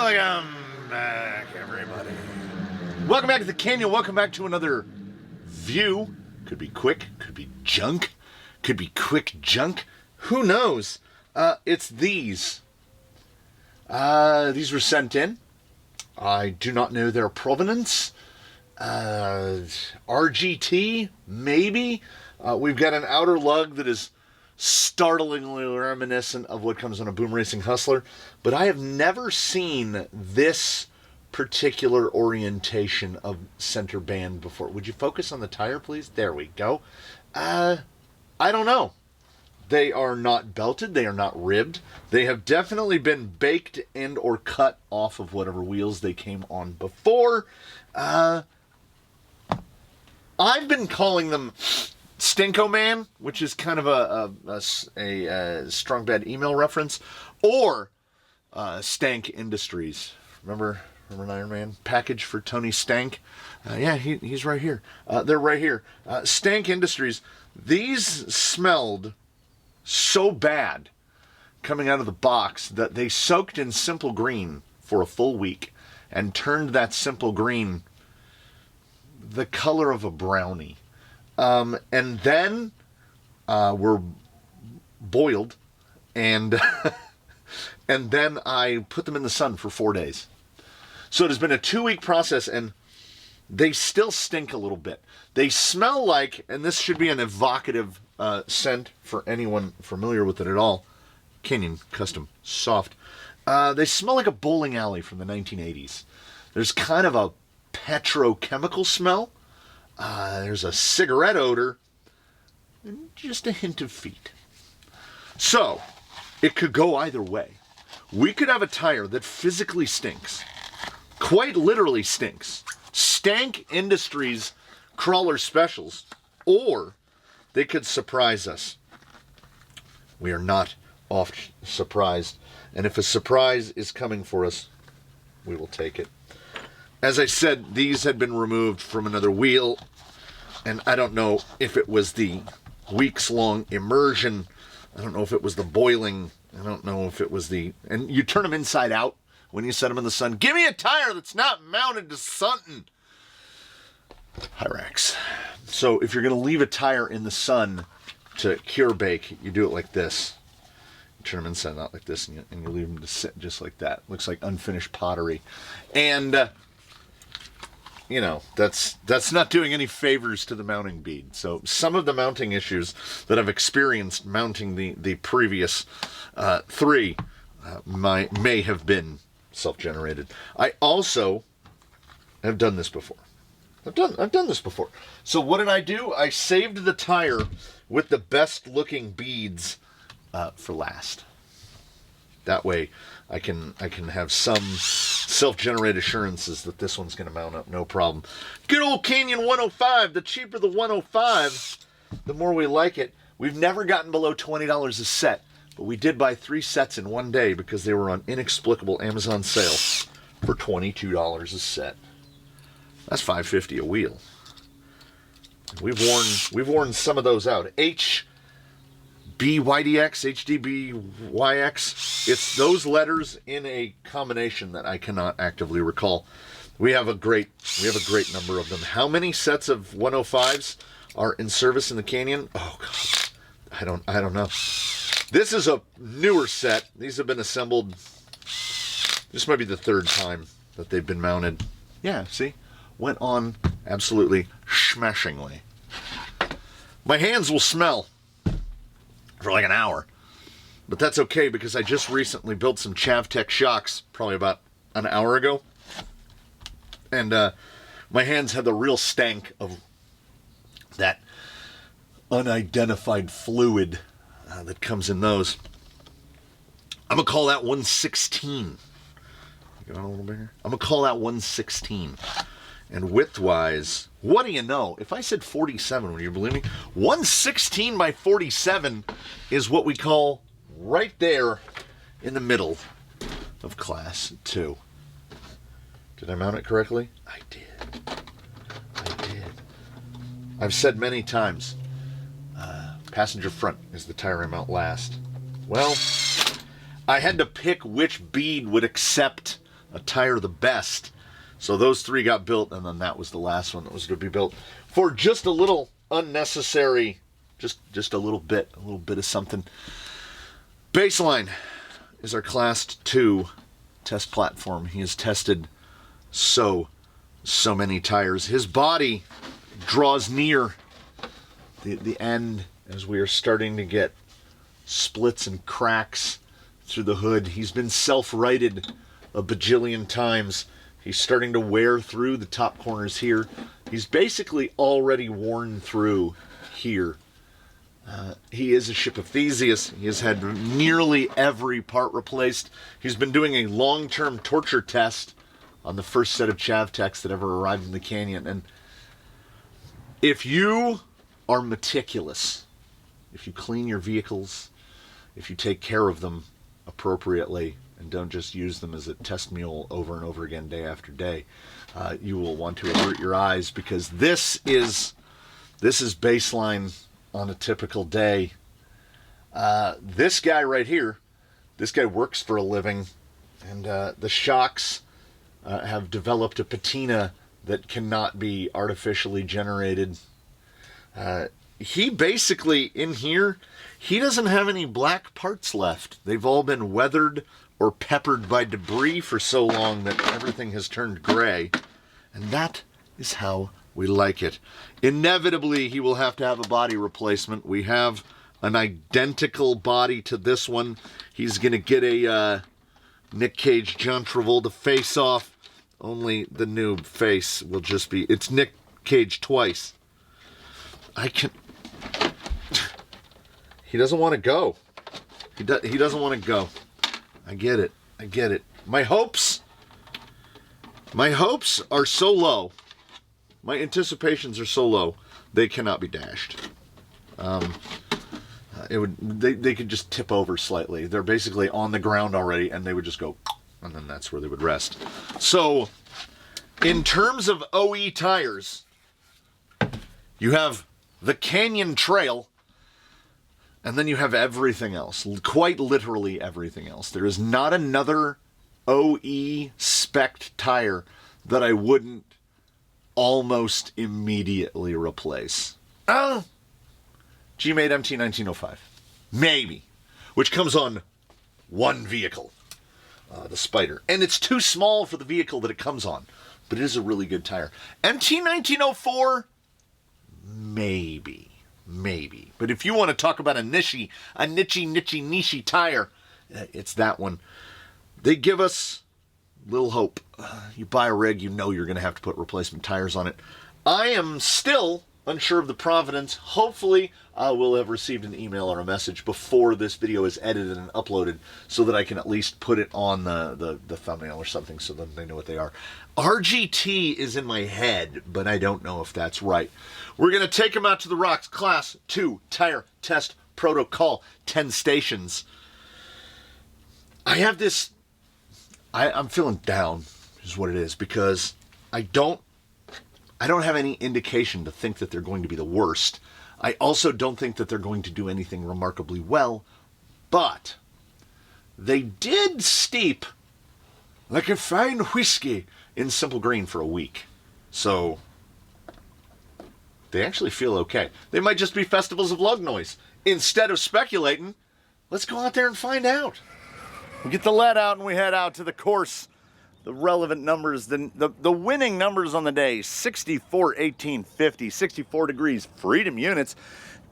Welcome back, everybody. Welcome back to the Canyon. Welcome back to another view. Could be quick, could be junk, could be quick junk. Who knows? It's these. These were sent in. I do not know their provenance. RGT, maybe. We've got an outer lug that is startlingly reminiscent of what comes on a Boom Racing Hustler, but I have never seen this particular orientation of center band before. Would you focus on the tire, please? There we go. I don't know. They are not belted. They are not ribbed. They have definitely been baked and or cut off of whatever wheels they came on before. I've been calling them Stinko Man, which is kind of a strong bad email reference, or Stank Industries. Remember an Iron Man package for Tony Stank? Yeah, he's right here. They're right here. Stank Industries. These smelled so bad coming out of the box that they soaked in Simple Green for a full week and turned that Simple Green the color of a brownie. And then were boiled, and and then I put them in the sun for 4 days. So it has been a 2-week process, and they still stink a little bit. They smell like, and this should be an evocative scent for anyone familiar with it at all, Canyon Custom Soft. They smell like a bowling alley from the 1980s. There's kind of a petrochemical smell. There's a cigarette odor, and just a hint of feet. So, it could go either way. We could have a tire that physically stinks. Quite literally stinks. Stank Industries Crawler Specials. Or, they could surprise us. We are not oft surprised. And if a surprise is coming for us, we will take it. As I said, these had been removed from another wheel, and I don't know if it was the weeks-long immersion. I don't know if it was the boiling. I don't know if it was the... And you turn them inside out when you set them in the sun. Give me a tire that's not mounted to something. Hyrax. So if you're going to leave a tire in the sun to cure bake, you do it like this. You turn them inside out like this, and you leave them to sit just like that. Looks like unfinished pottery. And... you know, that's not doing any favors to the mounting bead. So some of the mounting issues that I've experienced mounting the previous three may have been self-generated. I also have done this before. I've done this before. So what did I do? I saved the tire with the best looking beads for last. That way I can have some self-generated assurances that this one's going to mount up, no problem. Good old Canyon 105. The cheaper the 105, the more we like it. We've never gotten below $20 a set, but we did buy 3 sets in one day because they were on inexplicable Amazon sale for $22 a set. That's $5.50 a wheel. We've worn some of those out. HDBYX. It's those letters in a combination that I cannot actively recall. We have a great number of them. How many sets of 105s are in service in the Canyon? Oh God, I don't know. This is a newer set. These have been assembled. This might be the 3rd time that they've been mounted. Yeah, see, went on absolutely smashingly. My hands will smell for like an hour, but that's okay because I just recently built some Chavtech shocks probably about an hour ago, and my hands had the real stank of that unidentified fluid that comes in those. I'm gonna call that 116. Get on a little bigger. I'm gonna call that 116. And width-wise, what do you know? If I said 47, would you believe me? 116 by 47 is what we call right there in the middle of Class 2. Did I mount it correctly? I did. I've said many times, passenger front is the tire I mount last. Well, I had to pick which bead would accept a tire the best. So those 3 got built, and then that was the last one that was to be built for just a little unnecessary, just a little bit of something. Baseline is our Class 2 test platform. He has tested so many tires. His body draws near the end as we are starting to get splits and cracks through the hood. He's been self-righted a bajillion times. He's starting to wear through the top corners here. He's basically already worn through here. He is a ship of Theseus. He has had nearly every part replaced. He's been doing a long-term torture test on the first set of chav techs that ever arrived in the Canyon. And if you are meticulous, if you clean your vehicles, if you take care of them appropriately and don't just use them as a test mule over and over again day after day, you will want to avert your eyes, because this is baseline on a typical day. This guy right here, this guy works for a living, and the shocks have developed a patina that cannot be artificially generated. He basically, in here, he doesn't have any black parts left. They've all been weathered or peppered by debris for so long that everything has turned gray. And that is how we like it. Inevitably, he will have to have a body replacement. We have an identical body to this one. He's going to get a Nick Cage, John Travolta face-off. Only the new face will just be... It's Nick Cage twice. He doesn't want to go. He doesn't want to go. I get it. My hopes are so low. My anticipations are so low, they cannot be dashed. They could just tip over slightly. They're basically on the ground already, and they would just go, and then that's where they would rest. So, in terms of OE tires, you have the Canyon Trail, and then you have everything else. Quite literally everything else. There is not another OE spec tire that I wouldn't almost immediately replace. G-Made MT1905. Maybe. Which comes on one vehicle. The Spider. And it's too small for the vehicle that it comes on. But it is a really good tire. MT1904? Maybe. But if you want to talk about a niche tire, it's that one. They give us little hope. You buy a rig, you know you're going to have to put replacement tires on it. I am still unsure of the provenance. Hopefully, I will have received an email or a message before this video is edited and uploaded, so that I can at least put it on the thumbnail or something, so that they know what they are. RGT is in my head, but I don't know if that's right. We're going to take them out to the rocks. Class 2 tire test protocol. 10 stations. I have this... I'm feeling down, is what it is, because I don't have any indication to think that they're going to be the worst. I also don't think that they're going to do anything remarkably well, but they did steep like a fine whiskey in simple green for a week. So they actually feel okay. They might just be festivals of lug noise. Instead of speculating, let's go out there and find out. We get the lead out and we head out to the course. The relevant numbers, the winning numbers on the day: 64, 18, 50, 64 degrees, freedom units,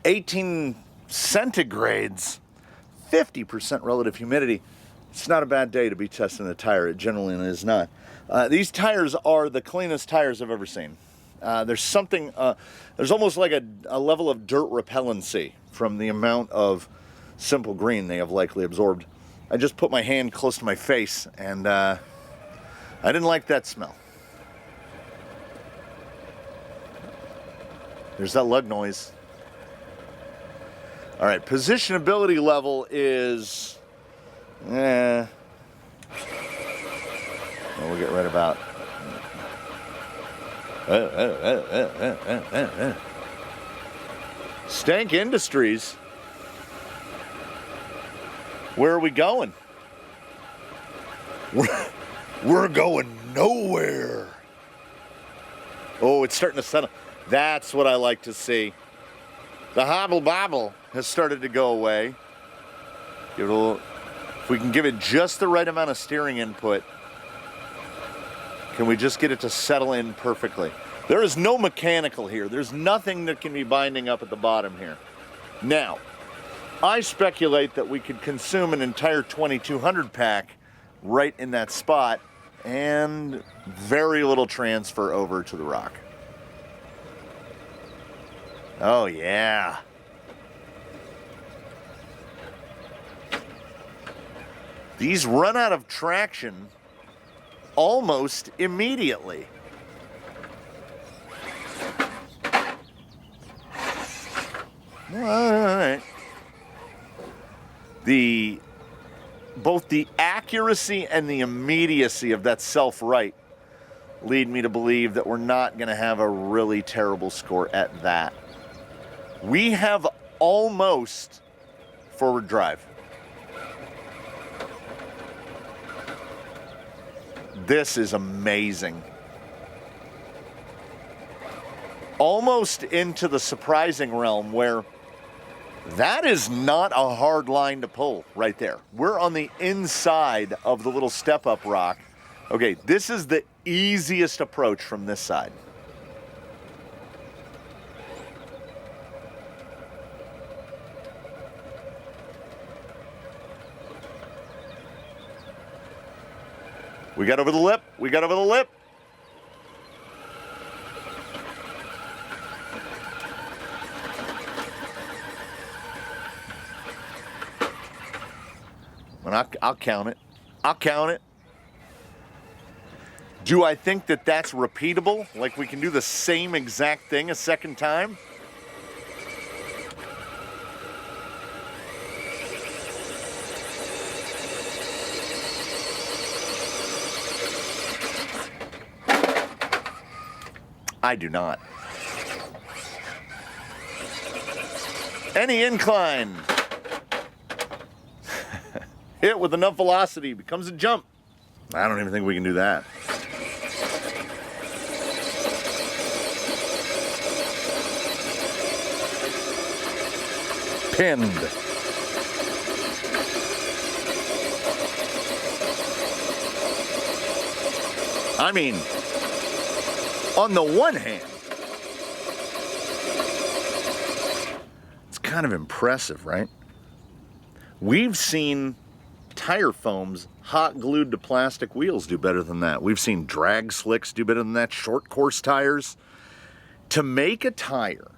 18 centigrades, 50% relative humidity. It's not a bad day to be testing a tire. It generally is not. These tires are the cleanest tires I've ever seen. There's something, there's almost like a level of dirt repellency from the amount of simple green they have likely absorbed. I just put my hand close to my face, and I didn't like that smell. There's that lug noise. All right, positionability level is, we'll get right about. Stank Industries. Where are we going? We're going nowhere. Oh, it's starting to settle. That's what I like to see. The hobble bobble has started to go away. Give it a little, if we can give it just the right amount of steering input, can we just get it to settle in perfectly? There is no mechanical here. There's nothing that can be binding up at the bottom here. Now, I speculate that we could consume an entire 2200 pack right in that spot and very little transfer over to the rock. Oh yeah. These run out of traction almost immediately. All right. Both the accuracy and the immediacy of that self-right lead me to believe that we're not going to have a really terrible score at that. We have almost forward drive. This is amazing. Almost into the surprising realm where that is not a hard line to pull right there. We're on the inside of the little step-up rock. Okay, this is the easiest approach from this side. We got over the lip. We got over the lip. And I'll count it. I'll count it. Do I think that that's repeatable? Like we can do the same exact thing a second time? I do not. Any incline hit with enough velocity becomes a jump. I don't even think we can do that. Pinned. I mean, on the one hand, it's kind of impressive, right? We've seen tire foams hot glued to plastic wheels do better than that. We've seen drag slicks do better than that, short course tires. To make a tire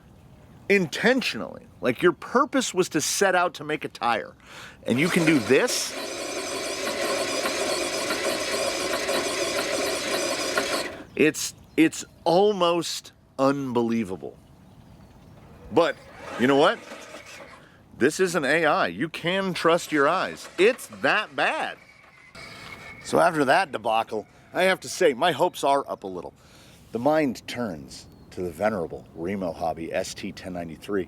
intentionally, like your purpose was to set out to make a tire, and you can do this, it's almost unbelievable. But you know what? This isn't AI. You can trust your eyes. It's that bad. So after that debacle, I have to say my hopes are up a little. The mind turns to the venerable Remo Hobby ST1093,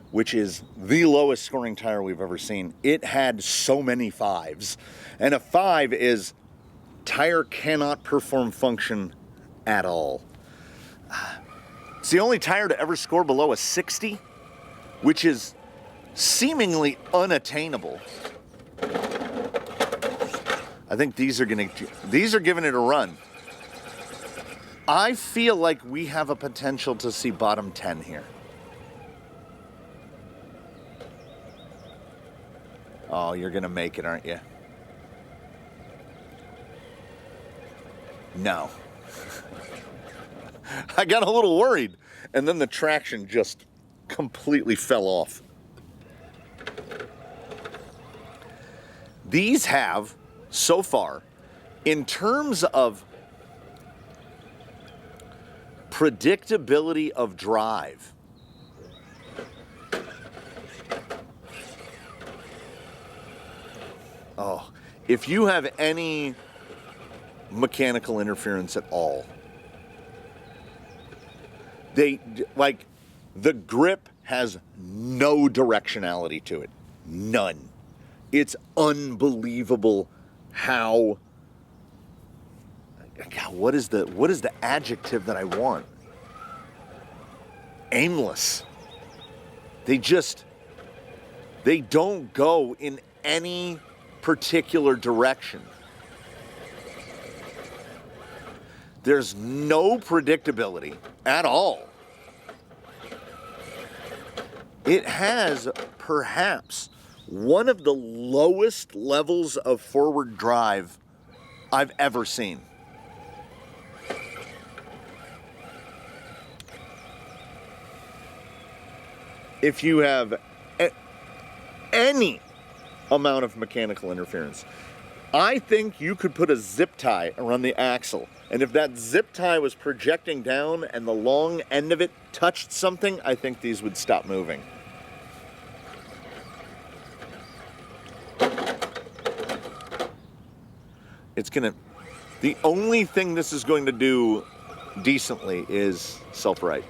which is the lowest scoring tire we've ever seen. It had so many 5s, and a 5 is tire cannot perform function at all. It's the only tire to ever score below a 60, which is seemingly unattainable. I think these are giving it a run. I feel like we have a potential to see bottom 10 here. Oh, you're gonna make it, aren't you? No. I got a little worried, and then the traction just completely fell off. These have, so far, in terms of predictability of drive, oh, if you have any mechanical interference at all, the grip has no directionality to it. None. It's unbelievable how God, what is the adjective that I want? Aimless. They don't go in any particular direction. There's no predictability at all. It has perhaps one of the lowest levels of forward drive I've ever seen. If you have any amount of mechanical interference, I think you could put a zip tie around the axle, and if that zip tie was projecting down and the long end of it touched something, I think these would stop moving. The only thing this is going to do decently is self-right.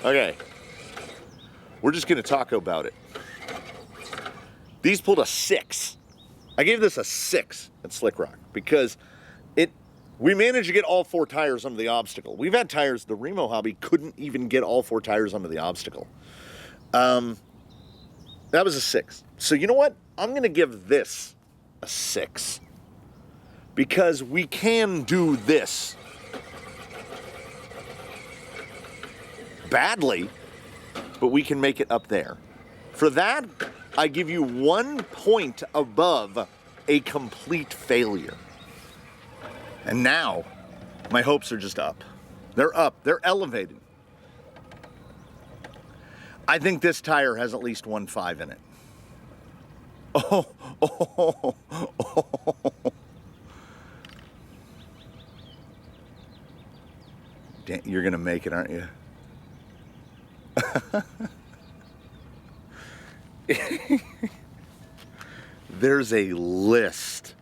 Okay, we're just gonna talk about it. These pulled a 6. I gave this a 6 at Slick Rock because we managed to get all 4 tires under the obstacle. We've had tires, the Remo hobby couldn't even get all 4 tires under the obstacle. That was a 6. So you know what? I'm gonna give this a 6 because we can do this. Badly, but we can make it up there. For that, I give you 1 point above a complete failure. And now, my hopes are just up. They're up, they're elevated. I think this tire has at least 1.5 in it. Oh. Dan, you're gonna make it, aren't you? There's a list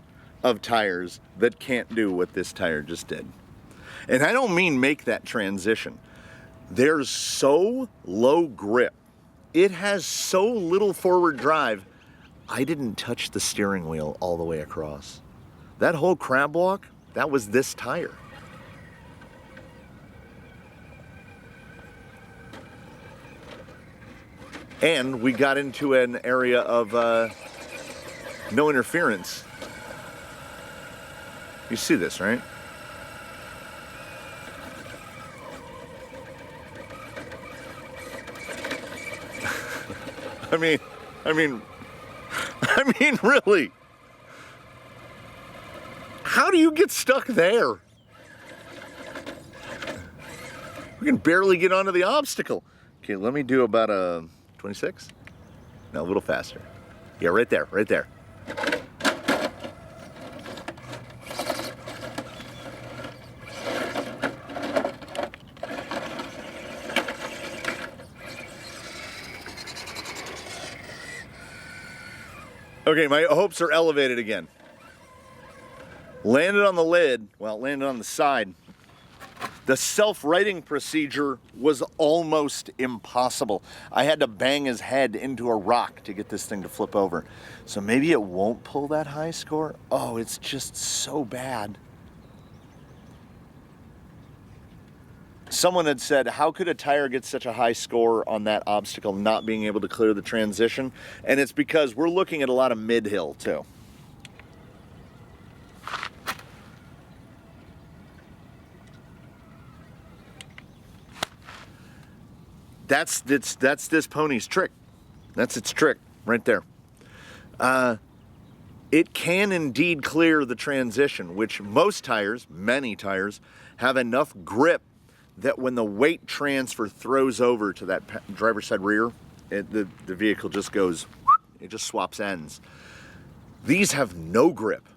of tires that can't do what this tire just did. And I don't mean make that transition. There's so low grip. It has so little forward drive. I didn't touch the steering wheel all the way across. That whole crab walk, that was this tire. And we got into an area of no interference. You see this, right? I mean, really. How do you get stuck there? We can barely get onto the obstacle. Okay, let me do about a 26? No, a little faster. Yeah, right there, right there. Okay, my hopes are elevated again. Landed on the lid, well, landed on the side. The self-righting procedure was almost impossible. I had to bang his head into a rock to get this thing to flip over. So maybe it won't pull that high score. Oh, it's just so bad. Someone had said, how could a tire get such a high score on that obstacle not being able to clear the transition? And it's because we're looking at a lot of mid-hill too. That's this pony's trick. That's its trick right there. It can indeed clear the transition, which most tires, many tires, have enough grip that when the weight transfer throws over to that driver's side rear, the vehicle just goes, it just swaps ends. These have no grip.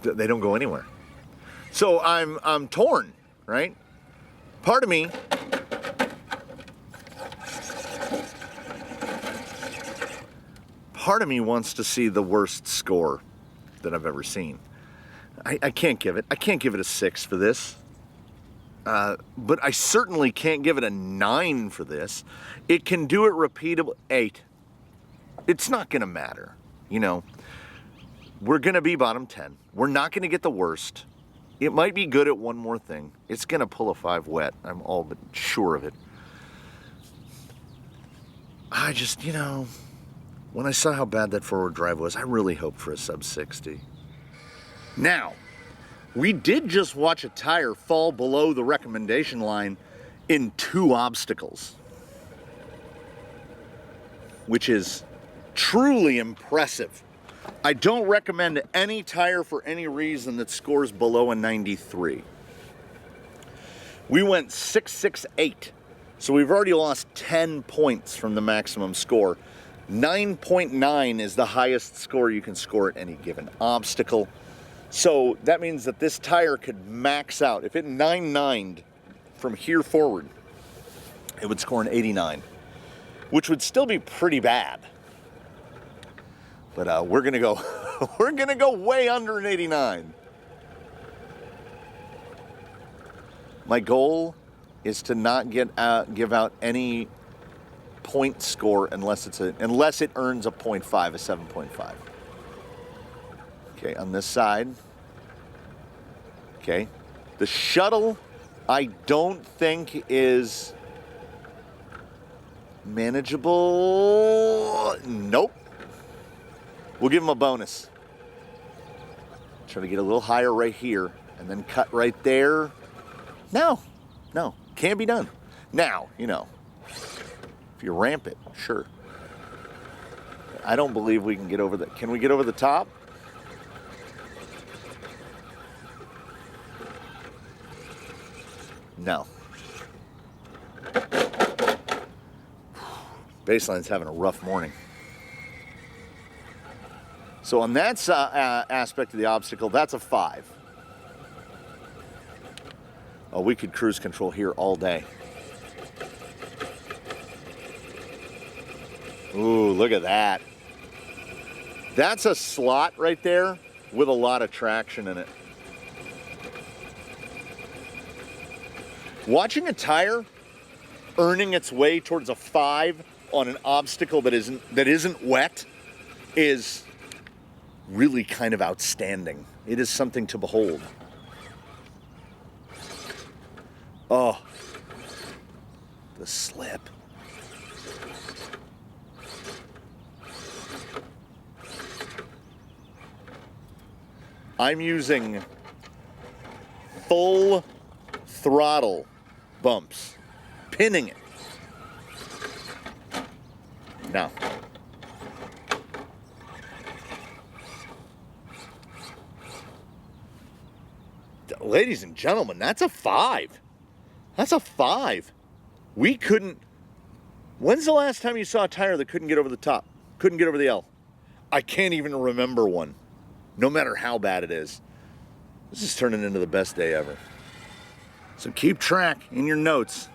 They don't go anywhere. So I'm torn, right? Part of me wants to see the worst score that I've ever seen. I can't give it a 6 for this. But I certainly can't give it a 9 for this. It can do it repeatable. 8. It's not going to matter. You know, we're going to be bottom 10. We're not going to get the worst. It might be good at one more thing. It's going to pull a 5 wet. I'm all but sure of it. I just, you know, when I saw how bad that forward drive was, I really hoped for a sub 60. Now, we did just watch a tire fall below the recommendation line in 2 obstacles, which is truly impressive. I don't recommend any tire for any reason that scores below a 93. We went 668, so we've already lost 10 points from the maximum score. 9.9 is the highest score you can score at any given obstacle. So that means that this tire could max out. If it 9.9'd from here forward, it would score an 89, which would still be pretty bad. But we're gonna go, we're gonna go way under an 89. My goal is to not give out any point score unless it earns a 0.5, a 7.5. Okay, on this side. Okay, the shuttle I don't think is manageable. Nope. We'll give him a bonus. Try to get a little higher right here and then cut right there. No, can't be done. Now, you know, if you ramp it, sure. I don't believe we can get over the, can we get over the top? No. Baseline's having a rough morning. So on that aspect of the obstacle, that's a 5. Oh, we could cruise control here all day. Ooh, look at that. That's a slot right there with a lot of traction in it. Watching a tire earning its way towards a 5 on an obstacle that isn't wet is really kind of outstanding. It is something to behold. Oh, the slip. I'm using full throttle bumps, pinning it. Now, ladies and gentlemen, that's a 5. That's a 5. We couldn't. When's the last time you saw a tire that couldn't get over the top? Couldn't get over the L? I can't even remember one, no matter how bad it is. This is turning into the best day ever. So keep track in your notes.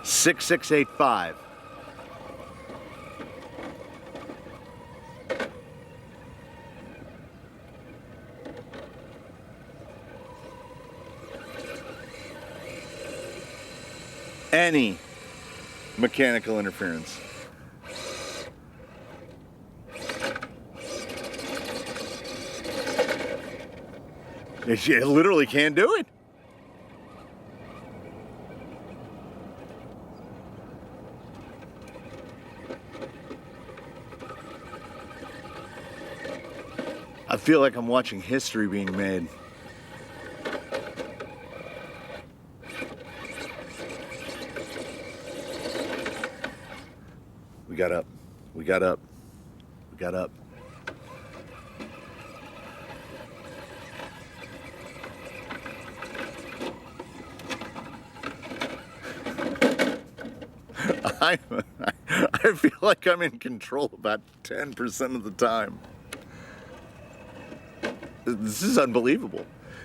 6685. Any mechanical interference. It literally can't do it. I feel like I'm watching history being made. We got up. We got up. We got up. I feel like I'm in control about 10% of the time. This is unbelievable.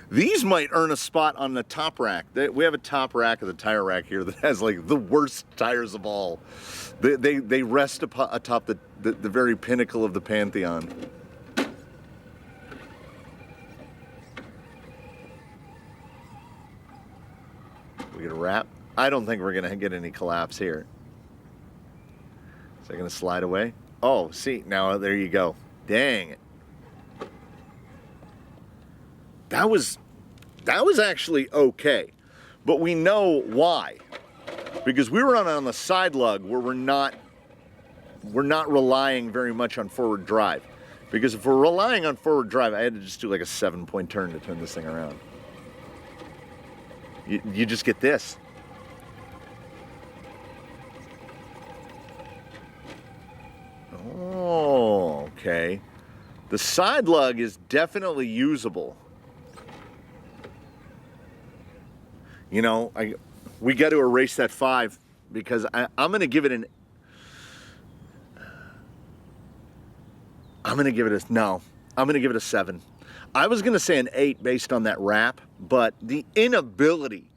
These might earn a spot on the top rack. We have a top rack of the tire rack here that has like the worst tires of all. They rest atop the very pinnacle of the pantheon. We get a wrap. I don't think we're going to get any collapse here. Is that going to slide away? Oh, see, now there you go. Dang it. That was actually okay. But we know why. Because we were on the side lug where we're not relying very much on forward drive. Because if we're relying on forward drive, I had to just do like a 7-point turn to turn this thing around. You just get this. Oh, okay. The side lug is definitely usable. You know, we got to erase that 5 because I'm going to give it an... I'm going to give it a 7. I was going to say an 8 based on that wrap, but the inability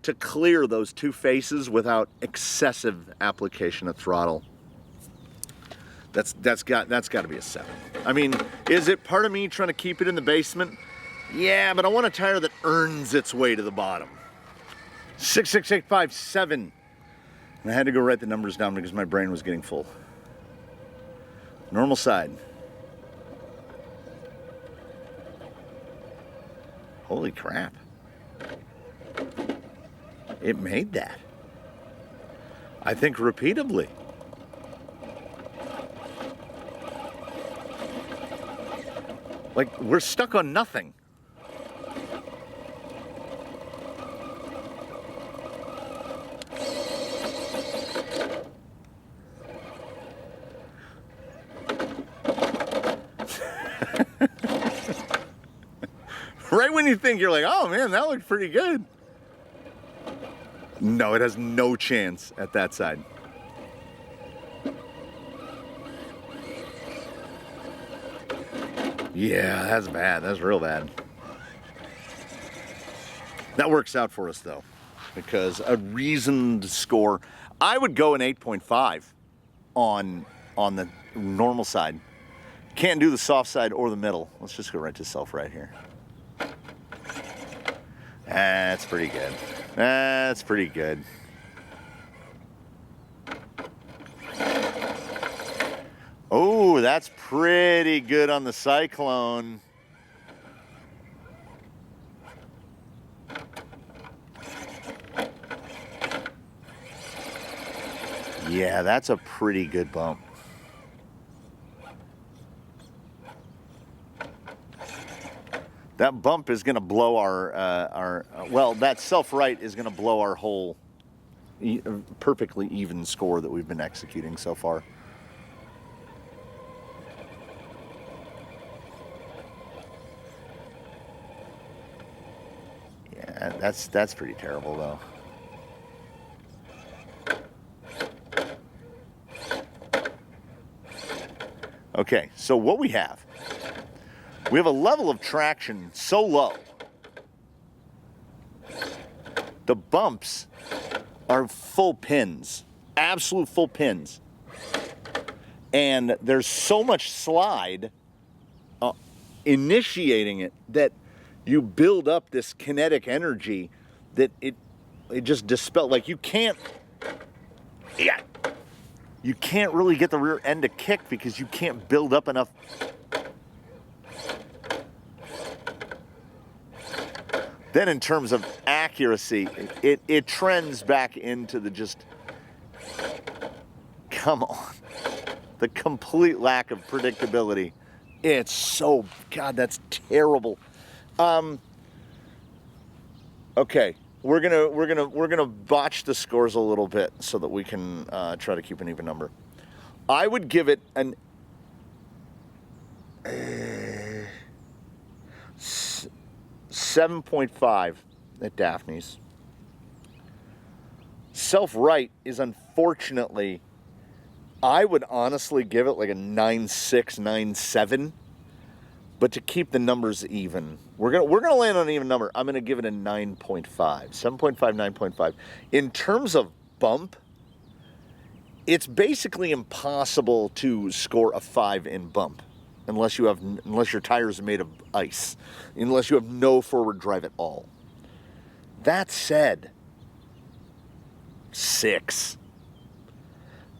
to clear those two faces without excessive application of throttle, that's got to be a 7. I mean, is it part of me trying to keep it in the basement? Yeah, but I want a tire that earns its way to the bottom. 66857. And I had to go write the numbers down because my brain was getting full. Normal side. Holy crap. It made that. I think repeatably. Like, we're stuck on nothing. Right when you think you're like, oh man, that looked pretty good. No, it has no chance at that side. Yeah, that's bad. That's real bad. That works out for us though, because a reasoned score, I would go an 8.5 on the normal side. Can't do the soft side or the middle. Let's just go right to self right here. That's pretty good. That's pretty good. Oh, that's pretty good on the Cyclone. Yeah, that's a pretty good bump. That bump is going to blow well, that self-right is going to blow our whole perfectly even score that we've been executing so far. Yeah, that's pretty terrible though. Okay, so what we have a level of traction so low. The bumps are full pins, absolute full pins. And there's so much slide initiating it that you build up this kinetic energy that it just dispels. Like you can't really get the rear end to kick because you can't build up enough. Then in terms of accuracy, it trends back into the just, come on, the complete lack of predictability. It's so, God, that's terrible. Okay, we're gonna botch the scores a little bit so that we can try to keep an even number. I would give it an 7.5 at Daphne's. Self-right is unfortunately, I would honestly give it like a 9.6, 9.7. But to keep the numbers even, we're gonna land on an even number. I'm gonna give it a 9.5, 7.5, 9.5. In terms of bump, it's basically impossible to score a 5 in bump. Unless your tires are made of ice, unless you have no forward drive at all. That said, 6.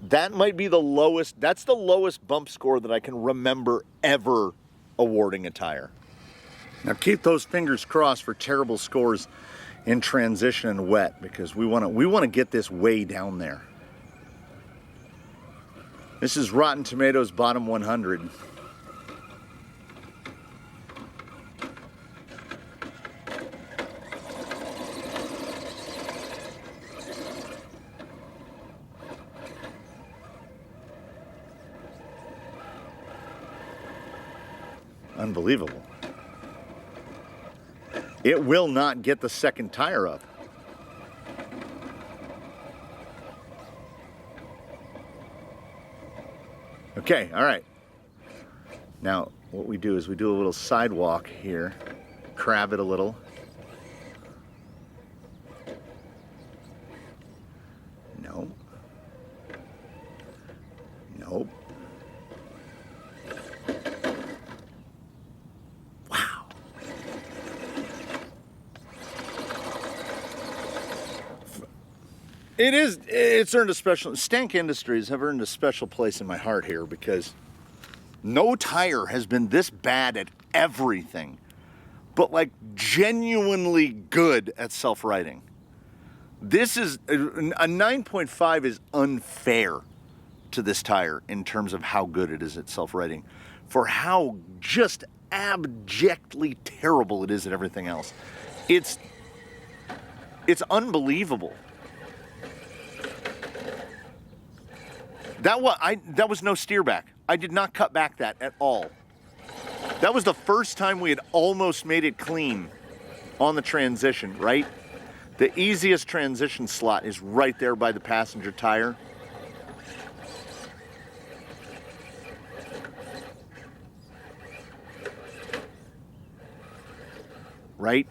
That might be the lowest. That's the lowest bump score that I can remember ever awarding a tire. Now keep those fingers crossed for terrible scores in transition and wet, because we want to get this way down there. This is Rotten Tomatoes bottom 100. Unbelievable. It will not get the second tire up. Okay, all right. Now, what we do is we do a little sidewalk here, crab it a little. No. Nope. Wow. It's earned a special, Stank Industries have earned a special place in my heart here, because no tire has been this bad at everything, but like genuinely good at self-righting. This is, a 9.5 is unfair to this tire in terms of how good it is at self-righting, for how just abjectly terrible it is at everything else. It's unbelievable. That was no steer back. I did not cut back that at all. That was the first time we had almost made it clean on the transition, right? The easiest transition slot is right there by the passenger tire. Right?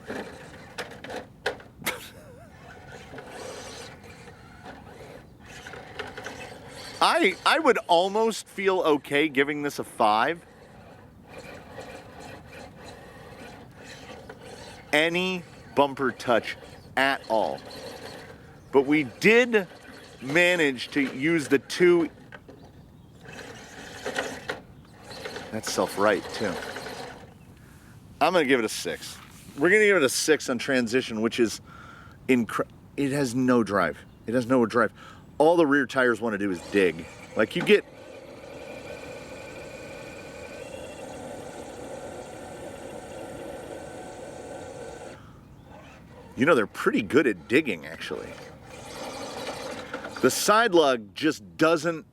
I would almost feel okay giving this a 5. Any bumper touch at all. But we did manage to use the 2. That's self-right too. I'm gonna give it a 6. We're gonna give it a 6 on transition, which is it has no drive. It has no drive. All the rear tires want to do is dig. Like you get, you know, they're pretty good at digging actually. The side lug just doesn't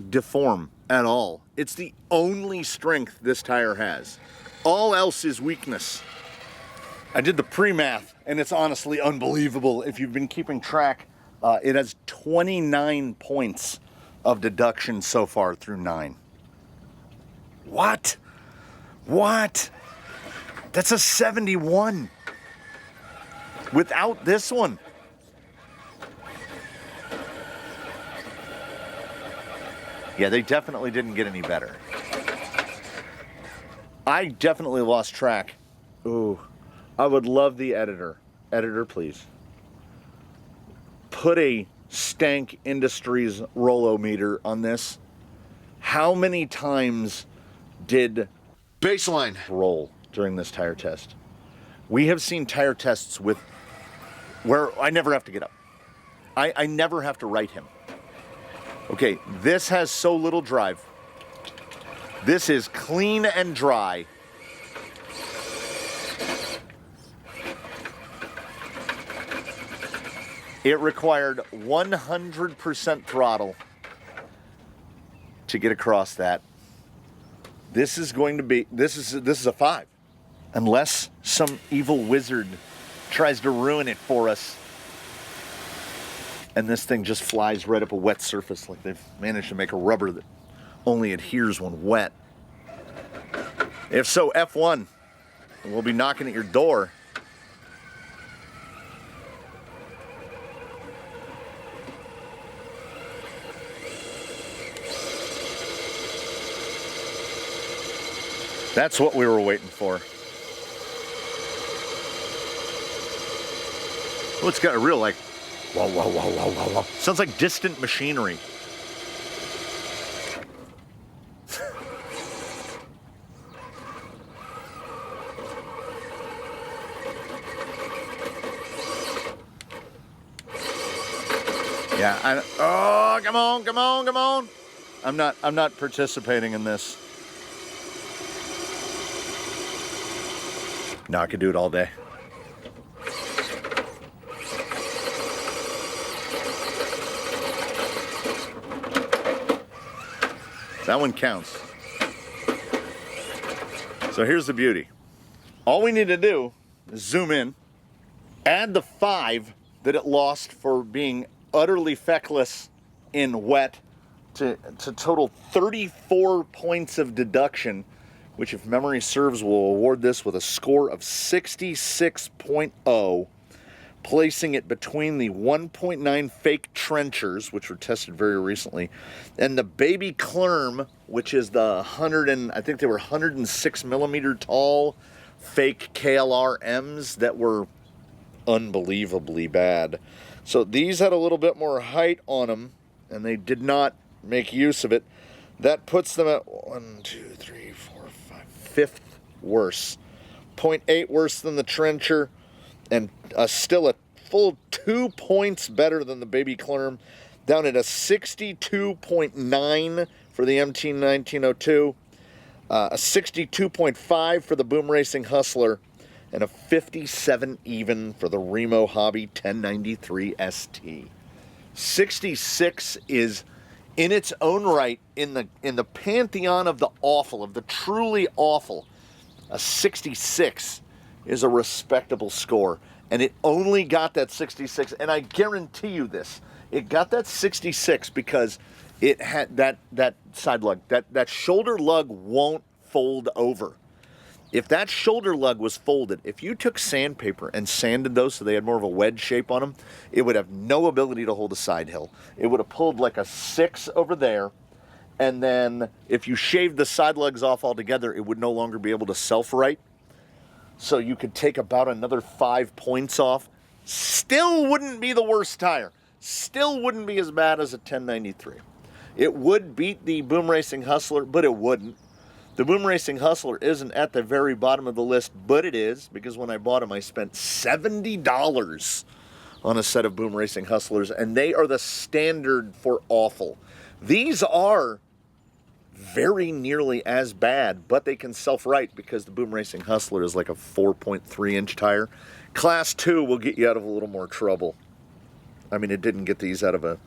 deform at all. It's the only strength this tire has. All else is weakness. I did the pre-math and it's honestly unbelievable. If you've been keeping track, it has 29 points of deduction so far through 9. What? What? That's a 71. Without this one. Yeah, they definitely didn't get any better. I definitely lost track. Ooh, I would love the editor. Editor, please. Put a Stank Industries rollometer on this. How many times did baseline roll during this tire test? We have seen tire tests where I never have to get up. I never have to write him. Okay, this has so little drive. This is clean and dry. It required 100% throttle to get across that. This is going to be, this is a 5. Unless some evil wizard tries to ruin it for us. And this thing just flies right up a wet surface, like they've managed to make a rubber that only adheres when wet. If so, F1, we'll be knocking at your door. That's what we were waiting for. Oh, it's got a real, like, Whoa, whoa, whoa, whoa, whoa, whoa. Sounds like distant machinery. Yeah, oh, come on, come on, come on. I'm not participating in this. No, I could do it all day. That one counts. So here's the beauty. All we need to do is zoom in, add the 5 that it lost for being utterly feckless in wet to total 34 points of deduction, which, if memory serves, will award this with a score of 66.0, placing it between the 1.9 fake trenchers, which were tested very recently, and the baby Clerm, which is the 106 millimeter tall fake KLR M's that were unbelievably bad. So these had a little bit more height on them, and they did not make use of it. That puts them at 1, 2, 3, 4, 5, 5th worse. 0.8 worse than the trencher, and still a full 2 points better than the baby Clerm, down at a 62.9 for the MT 1902, a 62.5 for the Boom Racing Hustler, and a 57 even for the Remo Hobby 1093 ST. 66 is, in its own right, in the pantheon of the awful, of the truly awful. A 66 is a respectable score, and it only got that 66, and I guarantee you this, it got that 66 because it had that side lug, that shoulder lug won't fold over. If that shoulder lug was folded, if you took sandpaper and sanded those so they had more of a wedge shape on them, it would have no ability to hold a side hill. It would have pulled like a 6 over there, and then if you shaved the side lugs off altogether, it would no longer be able to self-right. So you could take about another 5 points off. Still wouldn't be the worst tire. Still wouldn't be as bad as a 1093. It would beat the Boom Racing Hustler, but it wouldn't. The Boom Racing Hustler isn't at the very bottom of the list, but it is, because when I bought them, I spent $70 on a set of Boom Racing Hustlers, and they are the standard for awful. These are very nearly as bad, but they can self-right because the Boom Racing Hustler is like a 4.3-inch tire. Class 2 will get you out of a little more trouble. I mean, it didn't get these out of a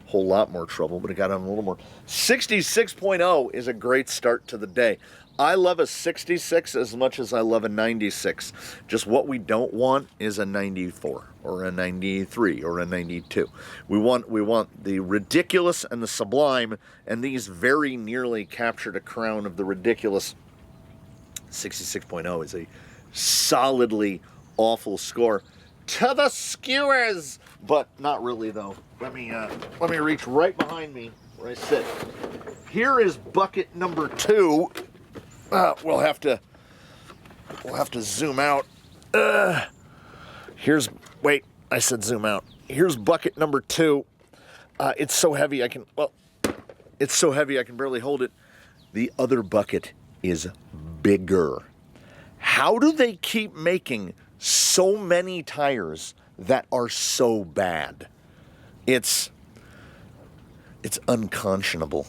whole lot more trouble, but it got on a little more. 66.0 is a great start to the day. I love a 66 as much as I love a 96. Just what we don't want is a 94 or a 93 or a 92. We want the ridiculous and the sublime, and these very nearly captured a crown of the ridiculous. 66.0 is a solidly awful score. To the skewers! But not really, though. Let me reach right behind me where I sit. Here is bucket number 2. We'll have to zoom out. Wait, I said zoom out. Here's bucket number 2. It's so heavy I can barely hold it. The other bucket is bigger. How do they keep making so many tires that are so bad? It's unconscionable.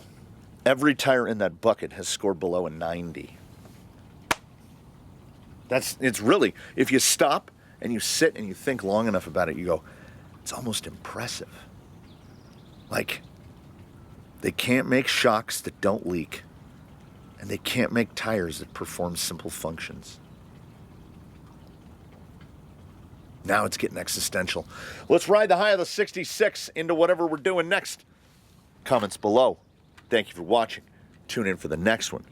Every tire in that bucket has scored below a 90. It's really, if you stop and you sit and you think long enough about it, you go, it's almost impressive. Like, they can't make shocks that don't leak, and they can't make tires that perform simple functions. Now it's getting existential. Let's ride the high of the 66 into whatever we're doing next. Comments below. Thank you for watching. Tune in for the next one.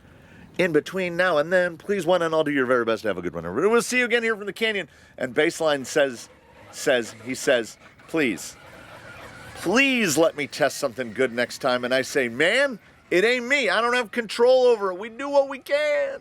In between now and then, please one and all do your very best to have a good one. We'll see you again here from the Canyon. And Baseline says, please let me test something good next time. And I say, man, it ain't me. I don't have control over it. We do what we can.